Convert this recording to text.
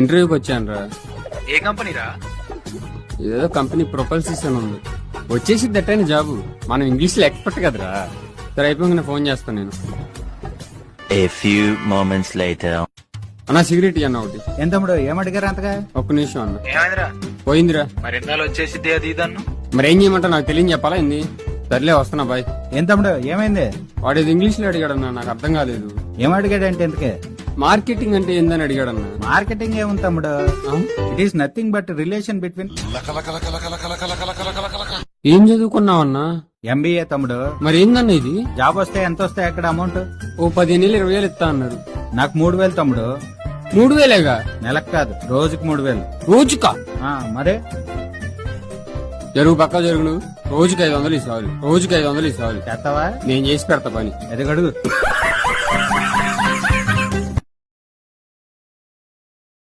ఇంటర్వ్యూకి వచ్చాను రా. ఏ కంపెనీ రా? ఏదో కంపెనీ ప్రొపల్సిస్ అని ఉంది. వచ్చేసి దట్టైన జాబు. మనం ఇంగ్లీష్ లో ఎక్స్పర్ట్ కదరా. సరే అయిపోయి ఫోన్ చేస్తాను నేను. A few moments later. అన్నా సిగరెట్ అన్న ఒకటి. ఏం తమ్ముడు ఏమడిగారు అంతగా? ఒక్క నిమిషం అన్న. ఏమైందిరా? పోయిందిరా. మరి ఎన్నాళ్ళు వచ్చేసి అది ఇదన్ను. మరి ఏం చేయమంటా నాకు తెలియని చెప్పాలా ఏంది? సర్లే వస్తున్నా బాయ్. ఏం తమ్ముడు ఏమైంది? వాడు ఏదో ఇంగ్లీష్ లో అడిగాడన్నా, నాకు అర్థం కాలేదు. ఏమడిగాడంటే ఎందుకే? మార్కెటింగ్ అంటే ఏందని అడిగాడన్నా. మార్కెటింగ్ ఏముంది తమ్ముడు, it is nothing but relation between. ఏం చదువుకున్నావన్నా? ఎంబీఏ తమ్ముడు. మరి ఏందన్నా ఇది? జాబ్ వస్తే ఎంత వస్తాయి అక్కడ అమౌంట్? ఓ 15,000 20,000 ఇస్తా అన్నారు. నాకు 3,000 తమ్ముడు. 3,000గా? నెలకు కాదు, రోజుకి 3,000. రోజుకా? మరే జరుగు పక్క జరుగు. నువ్వు రోజుకి 500 ఇస్తావు. రోజుకి 500 ఇస్తావు. చేస్తావా? నేను చేసి పెడతా పని. ఎదగడుగు.